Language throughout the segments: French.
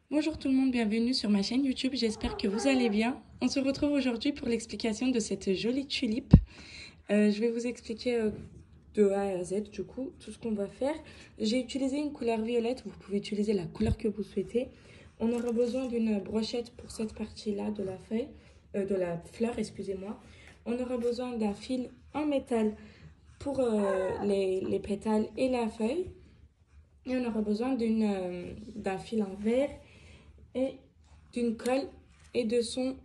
Bonjour tout le monde, bienvenue sur ma chaîne YouTube, j'espère que vous allez bien. On se retrouve aujourd'hui pour l'explication de cette jolie tulipe. Je vais vous expliquer de A à Z du coup tout ce qu'on va faire. J'ai utilisé une couleur violette, vous pouvez utiliser la couleur que vous souhaitez. On aura besoin d'une brochette pour cette partie-là de la feuille, de la fleur, excusez-moi. On aura besoin d'un fil en métal pour les pétales et la feuille. Et on aura besoin d'un fil en verre et d'une colle et de son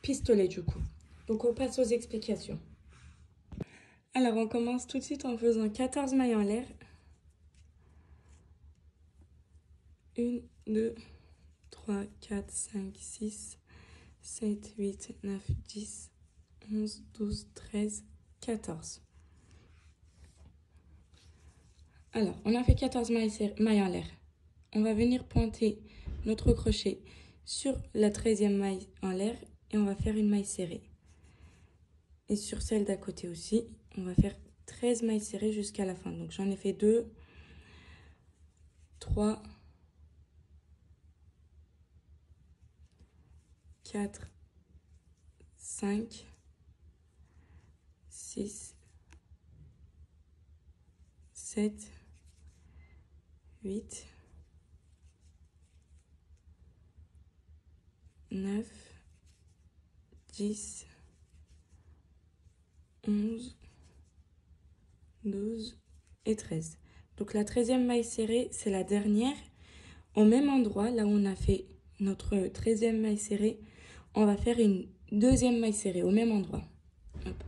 pistolet du coup. Donc on passe aux explications. Alors on commence tout de suite en faisant 14 mailles en l'air. 1, 2, 3, 4, 5, 6, 7, 8, 9, 10, 11, 12, 13, 14. Alors, on a fait 14 mailles en l'air. On va venir pointer notre crochet sur la 13e maille en l'air et on va faire une maille serrée. Et sur celle d'à côté aussi, on va faire 13 mailles serrées jusqu'à la fin. Donc j'en ai fait 2, 3, 4, 5, 6, 7, 8, 9, 10, 11, 12 et 13. Donc la 13e maille serrée, c'est la dernière. Au même endroit, là où on a fait notre 13e maille serrée, on va faire une deuxième maille serrée au même endroit. Hop.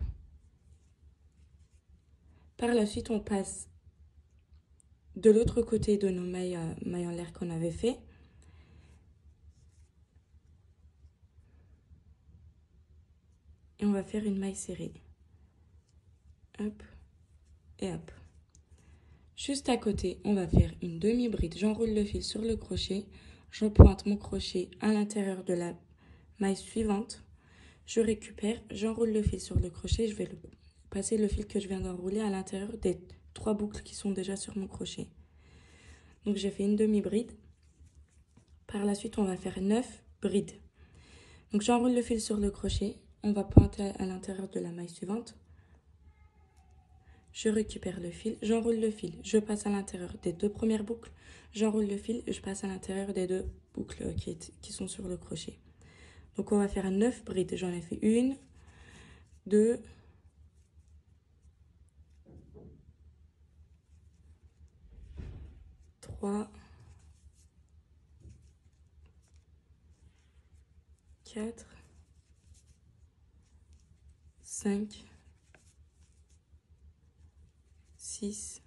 Par la suite, on passe de l'autre côté de nos mailles en l'air qu'on avait fait. Et on va faire une maille serrée. Hop et hop. Juste à côté, on va faire une demi-bride. J'enroule le fil sur le crochet. Je pointe mon crochet à l'intérieur de la maille suivante. Je récupère, j'enroule le fil sur le crochet. Je vais passer le fil que je viens d'enrouler à l'intérieur des 3 boucles qui sont déjà sur mon crochet. Donc j'ai fait une demi-bride. Par la suite, on va faire 9 brides. Donc j'enroule le fil sur le crochet. On va pointer à l'intérieur de la maille suivante. Je récupère le fil, j'enroule le fil, je passe à l'intérieur des 2 premières boucles, j'enroule le fil, je passe à l'intérieur des 2 boucles qui sont sur le crochet. Donc on va faire 9 brides, j'en ai fait 1, 2, 3, 4, 5, 6,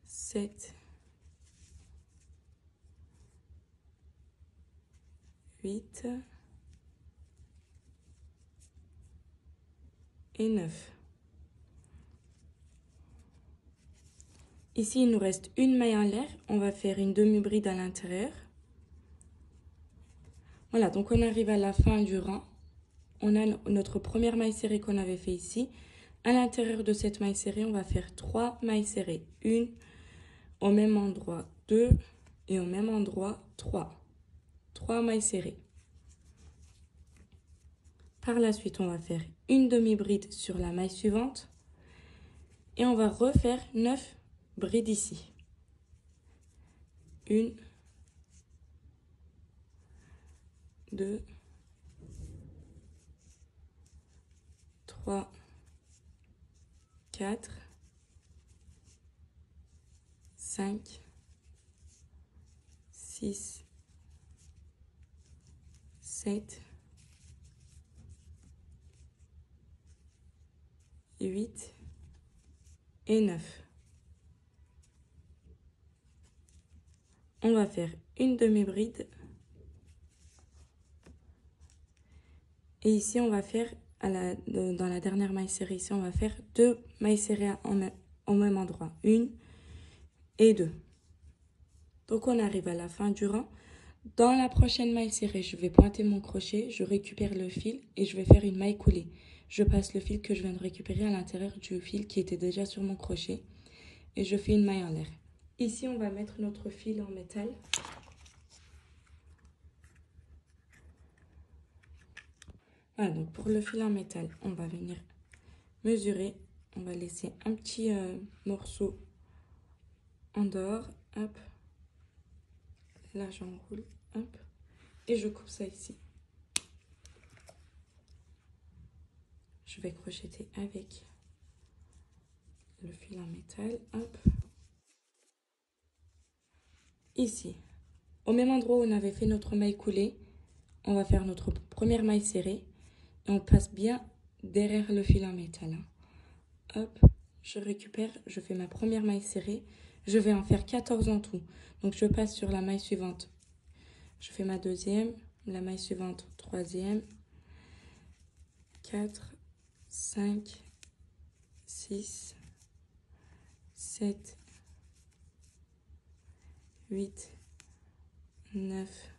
7, 8 et 9. Ici, il nous reste une maille en l'air. On va faire une demi-bride à l'intérieur. Voilà, donc on arrive à la fin du rang. On a notre première maille serrée qu'on avait fait ici. À l'intérieur de cette maille serrée, on va faire 3 mailles serrées. Une au même endroit, 2 et au même endroit, 3. 3 mailles serrées. Par la suite, on va faire une demi-bride sur la maille suivante. Et on va refaire 9 brides ici. 1, 2, 3, 4, 5, 6, 7, 8 et 9. On va faire une demi-bride. Et ici, on va faire, dans la dernière maille serrée, ici, on va faire 2 mailles serrées au même endroit. 1 et 2. Donc, on arrive à la fin du rang. Dans la prochaine maille serrée, je vais pointer mon crochet, je récupère le fil et je vais faire une maille coulée. je passe le fil que je viens de récupérer à l'intérieur du fil qui était déjà sur mon crochet et je fais une maille en l'air. Ici, on va mettre notre fil en métal. Voilà, donc pour le fil en métal, on va venir mesurer. On va laisser un petit morceau en dehors. Hop. Là, j'enroule. Hop. Et je coupe ça ici. Je vais crocheter avec le fil en métal. Hop. Ici, au même endroit où on avait fait notre maille coulée, on va faire notre première maille serrée. Et on passe bien derrière le fil en métal. Hop, je récupère, je fais ma première maille serrée. Je vais en faire 14 en tout. Donc je passe sur la maille suivante. Je fais ma deuxième, la maille suivante, troisième, 4, 5, 6, 7, 8, 9,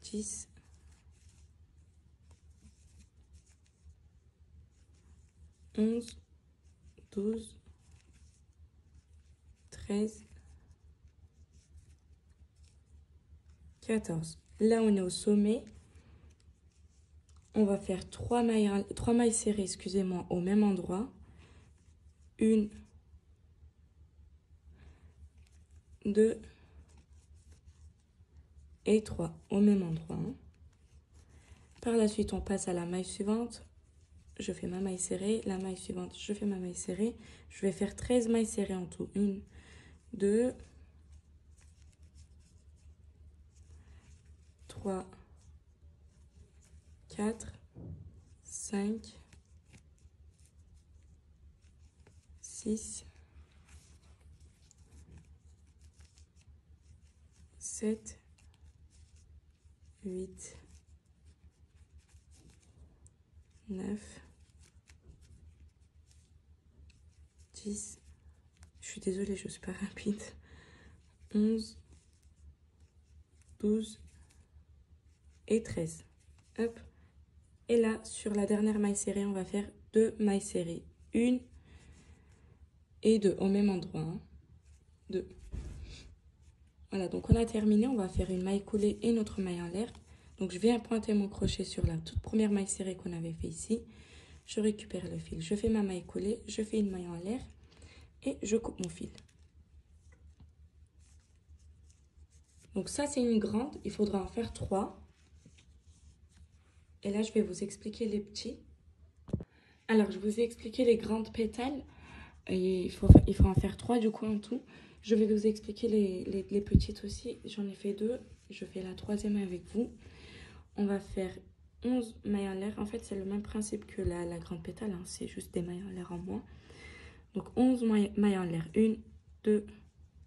10, 11, 12, 13, 14. Là, on est au sommet. On va faire 3 mailles serrées, excusez-moi, au même endroit. 1, 2 et 3 au même endroit. Par la suite, on passe à la maille suivante. Je fais ma maille serrée. La maille suivante, je fais ma maille serrée. Je vais faire 13 mailles serrées en tout. 1, 2, 3, 4, 5, 6, 7, 8, 9, 10. Je suis désolée, je suis pas rapide. 11, 12 et 13. Hop. Et là, sur la dernière maille serrée, on va faire 2 mailles serrées. 1 et 2 au même endroit. 2. Voilà, donc on a terminé. On va faire une maille coulée et notre maille en l'air. Donc je viens pointer mon crochet sur la toute première maille serrée qu'on avait fait ici. Je récupère le fil. Je fais ma maille coulée, je fais une maille en l'air et je coupe mon fil. Donc ça, c'est une grande. Il faudra en faire 3. Et là, je vais vous expliquer les petits. Alors, je vous ai expliqué les grandes pétales. Et il faut en faire 3 du coup en tout. Je vais vous expliquer les petites aussi. J'en ai fait 2. Je fais la troisième avec vous. On va faire 11 mailles en l'air. En fait, c'est le même principe que la grande pétale. Hein. C'est juste des mailles en l'air en moins. Donc, 11 mailles en l'air. 1, 2,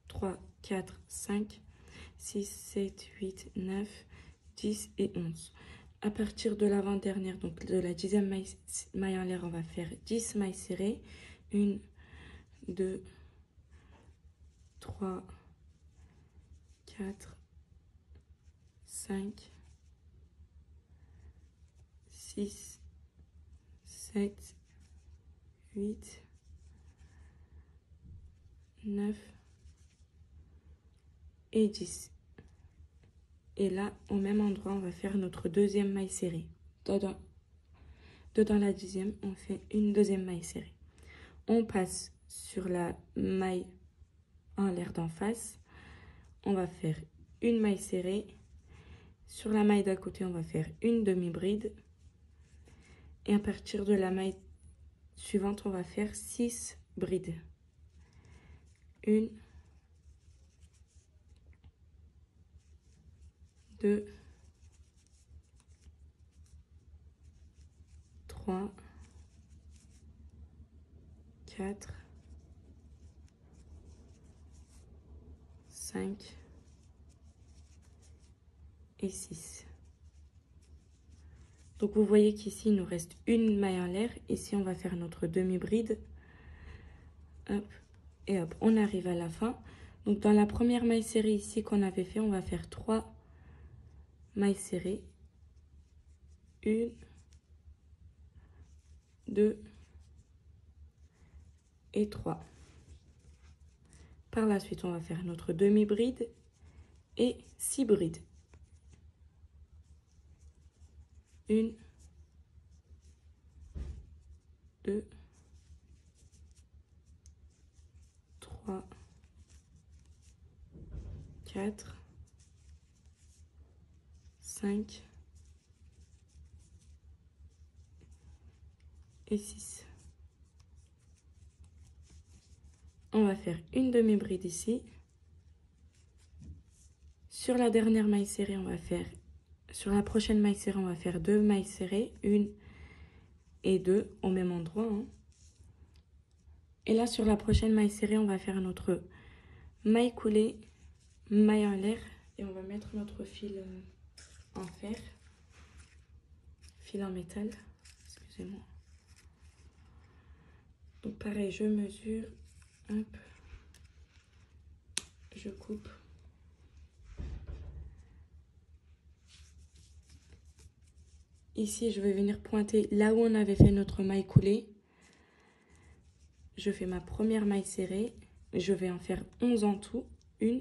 3, 4, 5, 6, 7, 8, 9, 10 et 11. À partir de l'avant-dernière, donc de la 10e maille en l'air, on va faire 10 mailles serrées. 1, 2, 3, 4, 5, 6, 7, 8, 9 et 10. Et là, au même endroit, on va faire notre deuxième maille serrée. Dedans la 10e, on fait une deuxième maille serrée. On passe sur la maille en l'air d'en face. On va faire une maille serrée. Sur la maille d'à côté, on va faire une demi-bride. Et à partir de la maille suivante, on va faire 6 brides. 1, 2, 3, 4, 5 et 6. Donc vous voyez qu'ici, il nous reste une maille en l'air. Ici, on va faire notre demi-bride. Hop, et hop, on arrive à la fin. Donc dans la première maille serrée ici qu'on avait fait, on va faire 3 mailles serrées. 1, 2 et 3. Par la suite, on va faire notre demi-bride et 6 brides. 1, 2, 3, 4, 5 et 6. On va faire une demi-bride ici. Sur la dernière maille serrée, sur la prochaine maille serrée, on va faire 2 mailles serrées, 1 et 2 au même endroit. Et là, sur la prochaine maille serrée, on va faire notre maille coulée, maille en l'air, et on va mettre notre fil en fer, fil en métal, excusez-moi. Donc pareil, je mesure, hop, je coupe. Ici, je vais venir pointer là où on avait fait notre maille coulée. Je fais ma première maille serrée. Je vais en faire 11 en tout. 1,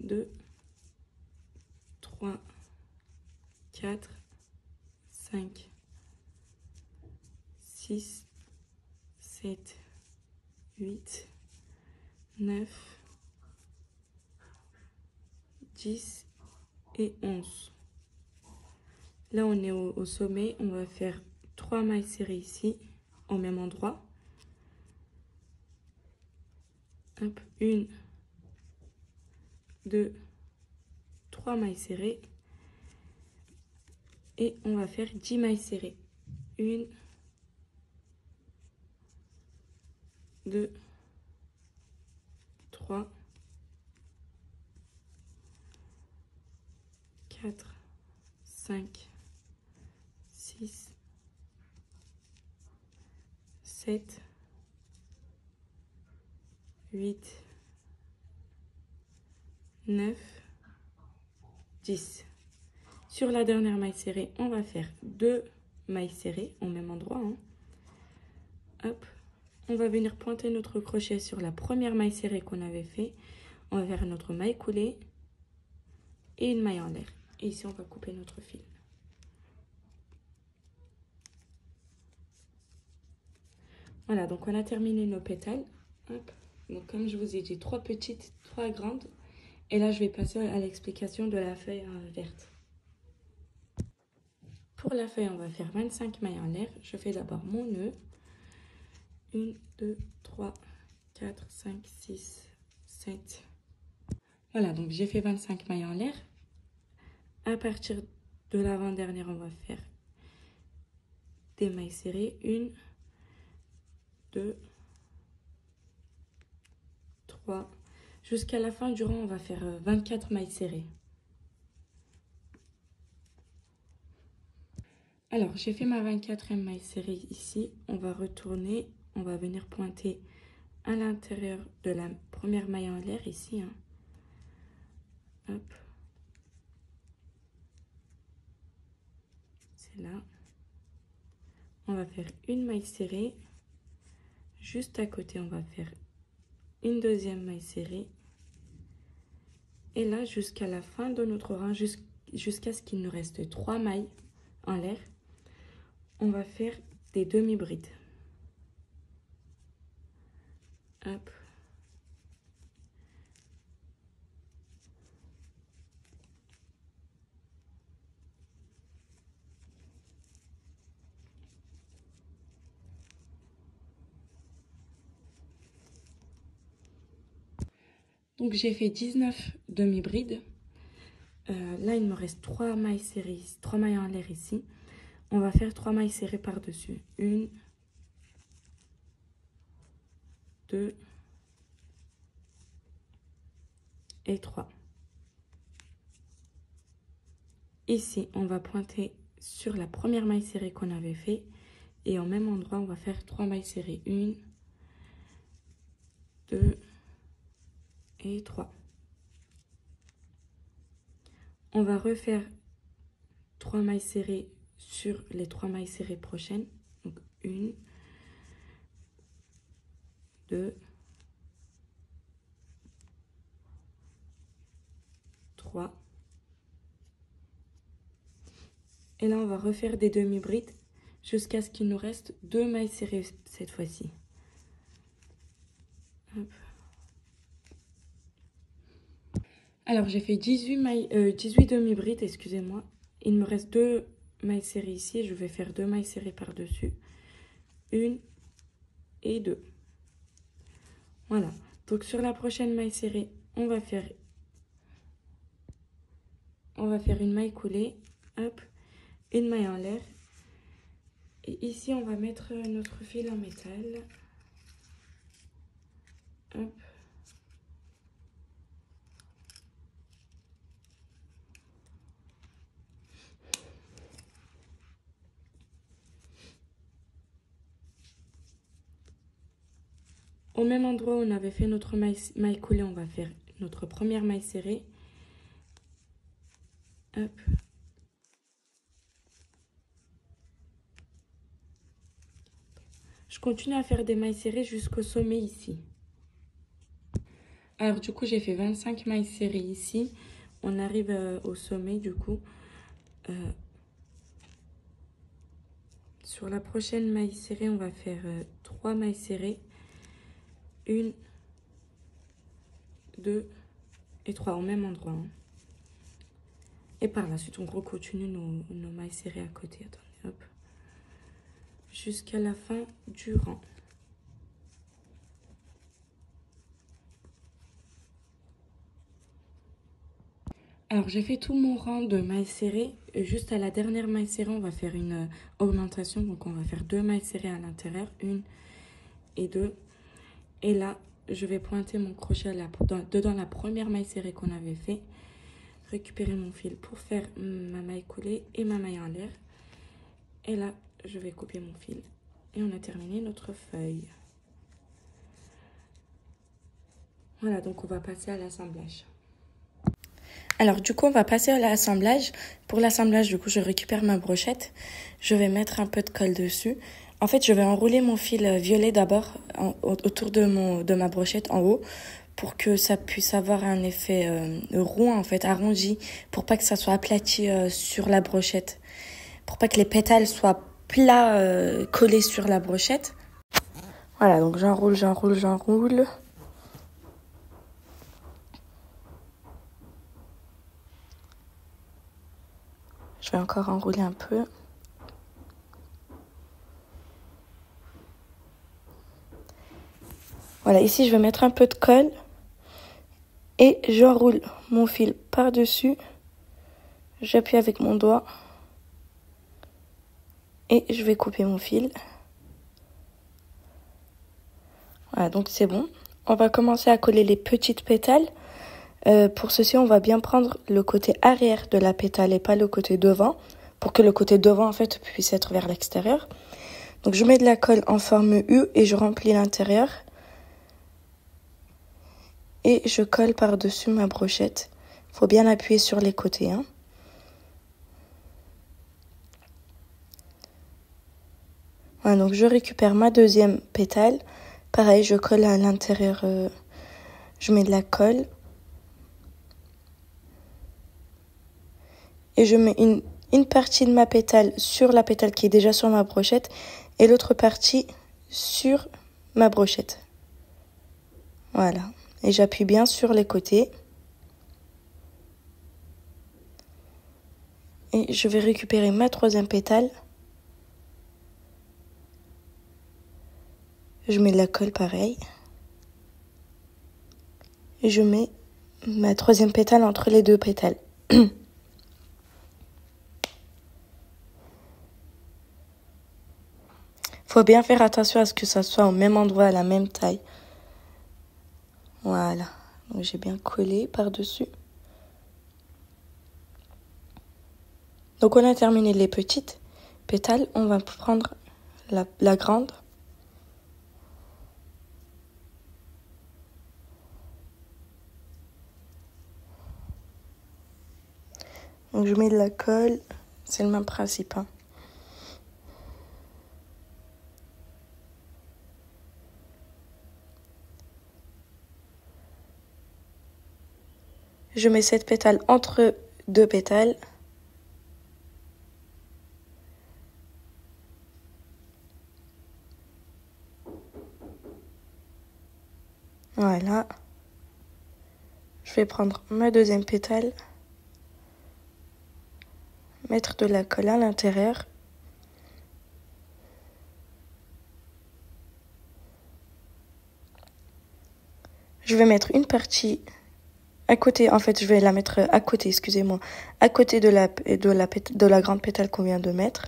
2, 3, 4, 5, 6, 7, 8, 9, 10 et 11. Là, on est au sommet. On va faire 3 mailles serrées ici, au même endroit. Hop, 1, 2, 3 mailles serrées. Et on va faire 10 mailles serrées. 1, 2, 3, 4, 5, 6, 7, 8, 9, 10. Sur la dernière maille serrée, on va faire 2 mailles serrées au même endroit. Hop, on va venir pointer notre crochet sur la première maille serrée qu'on avait fait. On va faire notre maille coulée et une maille en l'air. Et ici, on va couper notre fil. Voilà, donc on a terminé nos pétales. Hop. Donc comme je vous ai dit, 3 petites, 3 grandes. Et là, je vais passer à l'explication de la feuille verte. Pour la feuille, on va faire 25 mailles en l'air. Je fais d'abord mon nœud. 1, 2, 3, 4, 5, 6, 7. Voilà, donc j'ai fait 25 mailles en l'air. À partir de l'avant-dernière, on va faire des mailles serrées. 1, 2, 3. Jusqu'à la fin du rang, on va faire 24 mailles serrées. Alors, j'ai fait ma 24e maille serrée ici. On va retourner. On va venir pointer à l'intérieur de la première maille en l'air ici. Hop. C'est là. On va faire une maille serrée. Juste à côté, on va faire une deuxième maille serrée. Et là, jusqu'à la fin de notre rang, jusqu'à ce qu'il nous reste 3 mailles en l'air, on va faire des demi-brides. Hop. Donc j'ai fait 19 demi-brides. Là, il me reste 3 mailles serrées, 3 mailles en l'air ici. On va faire 3 mailles serrées par-dessus. 1, 2 et 3. Ici, on va pointer sur la première maille serrée qu'on avait fait. Et au même endroit, on va faire 3 mailles serrées. 1, 2 et 3. On va refaire 3 mailles serrées sur les 3 mailles serrées prochaines. Donc 1, 2, 3. Et là, on va refaire des demi-brides jusqu'à ce qu'il nous reste 2 mailles serrées cette fois-ci. Alors, j'ai fait 18 demi-brides, excusez-moi. Il me reste 2 mailles serrées ici. Je vais faire 2 mailles serrées par-dessus. 1 et 2. Voilà. Donc, sur la prochaine maille serrée, on va faire une maille coulée. Hop. Une maille en l'air. Et ici, on va mettre notre fil en métal. Hop. Au même endroit où on avait fait notre maille coulée, on va faire notre première maille serrée. Hop. Je continue à faire des mailles serrées jusqu'au sommet ici. Alors du coup, j'ai fait 25 mailles serrées ici. On arrive au sommet du coup. Sur la prochaine maille serrée, on va faire 3 mailles serrées. 1, 2 et 3 au même endroit. Hein. Et par la suite, on recontinue nos mailles serrées à côté. Attendez, hop. Jusqu'à la fin du rang. Alors, j'ai fait tout mon rang de mailles serrées. Juste à la dernière maille serrée, on va faire une augmentation. Donc, on va faire 2 mailles serrées à l'intérieur. 1 et 2. Et là, je vais pointer mon crochet dedans la première maille serrée qu'on avait fait. Récupérer mon fil pour faire ma maille coulée et ma maille en l'air. Et là, je vais couper mon fil. Et on a terminé notre feuille. Voilà, donc on va passer à l'assemblage. Alors du coup, on va passer à l'assemblage. Pour l'assemblage, du coup, je récupère ma brochette. Je vais mettre un peu de colle dessus. En fait, je vais enrouler mon fil violet d'abord autour de ma brochette en haut pour que ça puisse avoir un effet rond, en fait, arrondi, pour pas que ça soit aplati sur la brochette, pour pas que les pétales soient plats collés sur la brochette. Voilà, donc j'enroule. Je vais encore enrouler un peu. Voilà, ici je vais mettre un peu de colle et j'enroule mon fil par-dessus. J'appuie avec mon doigt et je vais couper mon fil. Voilà, donc c'est bon. On va commencer à coller les petites pétales. Pour ceci, on va bien prendre le côté arrière de la pétale et pas le côté devant, pour que le côté devant, en fait, puisse être vers l'extérieur. Donc, je mets de la colle en forme U et je remplis l'intérieur. Et je colle par-dessus ma brochette. Il faut bien appuyer sur les côtés. Hein. Voilà, donc je récupère ma deuxième pétale. Pareil, je colle à l'intérieur. Je mets de la colle. Et je mets une partie de ma pétale sur la pétale qui est déjà sur ma brochette et l'autre partie sur ma brochette. Voilà. Et j'appuie bien sur les côtés. Et je vais récupérer ma troisième pétale. Je mets de la colle pareil. Et je mets ma troisième pétale entre les deux pétales. Faut bien faire attention à ce que ça soit au même endroit, à la même taille. Voilà. Donc j'ai bien collé par-dessus. Donc on a terminé les petites pétales. On va prendre la grande. Donc je mets de la colle. C'est le même principe. Hein. Je mets 7 pétales entre 2 pétales. Voilà. Je vais prendre ma deuxième pétale, mettre de la colle à l'intérieur. Je vais mettre une partie à côté, en fait je vais la mettre à côté, excusez-moi, à côté de la grande pétale qu'on vient de mettre.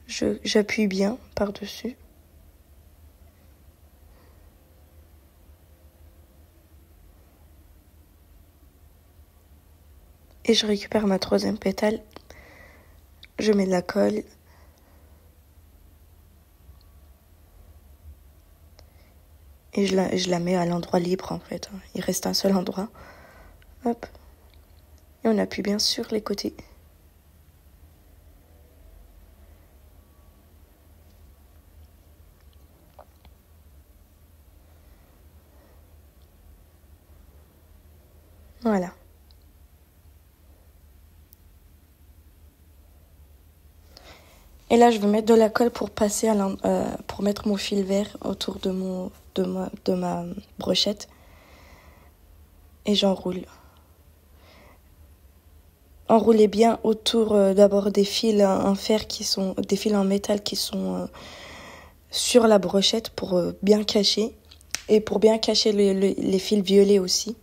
J'appuie bien par-dessus. Et je récupère ma troisième pétale. Je mets de la colle. Et je la mets à l'endroit libre en fait. Il reste un seul endroit. Hop. Et on appuie bien sur les côtés. Voilà. Et là, je vais mettre de la colle pour passer pour mettre mon fil vert autour de ma brochette. Et j'enroule. Enroulez bien autour d'abord des fils en fer des fils en métal qui sont sur la brochette pour bien cacher. Et pour bien cacher les fils violets aussi.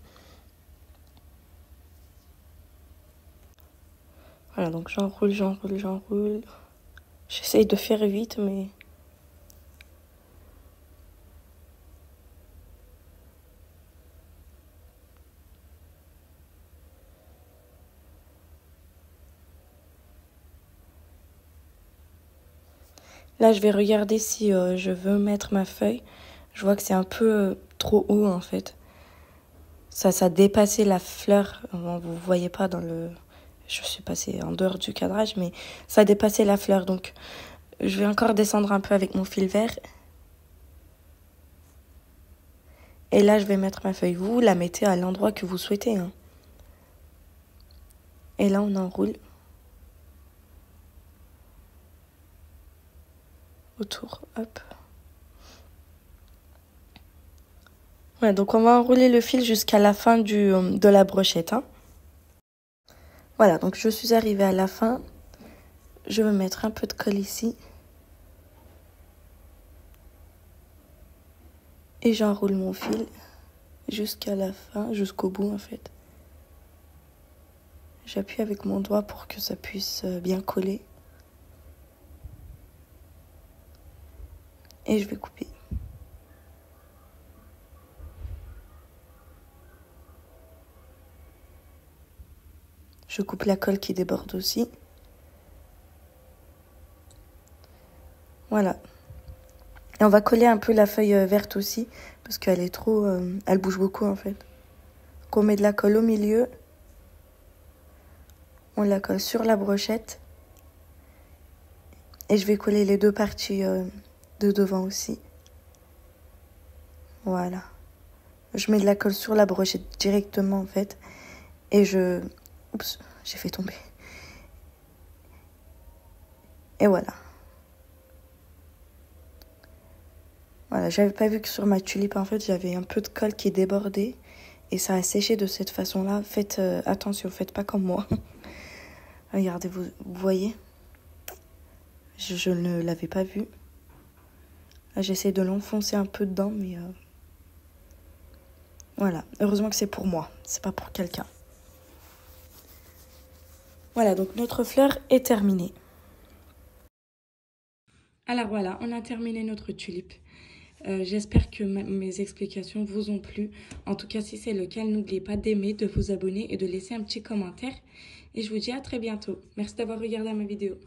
Voilà, donc j'enroule. J'essaye de faire vite, mais... Là, je vais regarder si je veux mettre ma feuille. Je vois que c'est un peu trop haut, en fait. Ça dépassait la fleur. Bon, vous voyez pas dans le... Je suis passée en dehors du cadrage, mais ça dépassait la fleur. Donc, je vais encore descendre un peu avec mon fil vert. Et là, je vais mettre ma feuille. Vous la mettez à l'endroit que vous souhaitez. Hein. Et là, on enroule. Autour, hop. Ouais, donc on va enrouler le fil jusqu'à la fin de la brochette. Hein. Voilà, donc je suis arrivée à la fin. Je vais mettre un peu de colle ici. Et j'enroule mon fil jusqu'à la fin, jusqu'au bout en fait. J'appuie avec mon doigt pour que ça puisse bien coller. Et je vais couper. Je coupe la colle qui déborde aussi. Voilà. Et on va coller un peu la feuille verte aussi, parce qu'elle est trop... elle bouge beaucoup en fait. Donc on met de la colle au milieu. On la colle sur la brochette. Et je vais coller les deux parties de devant aussi. Voilà. Je mets de la colle sur la brochette directement en fait. Et je... Oups, j'ai fait tomber. Et voilà. Voilà, j'avais pas vu que sur ma tulipe, en fait, j'avais un peu de colle qui débordait. Et ça a séché de cette façon-là. Faites attention, faites pas comme moi. Regardez, vous voyez? Je ne l'avais pas vu. Là, j'essaie de l'enfoncer un peu dedans, mais... Voilà, heureusement que c'est pour moi, c'est pas pour quelqu'un. Voilà, donc notre fleur est terminée. Alors voilà, on a terminé notre tulipe. J'espère que mes explications vous ont plu. En tout cas, si c'est le cas, n'oubliez pas d'aimer, de vous abonner et de laisser un petit commentaire. Et je vous dis à très bientôt. Merci d'avoir regardé ma vidéo.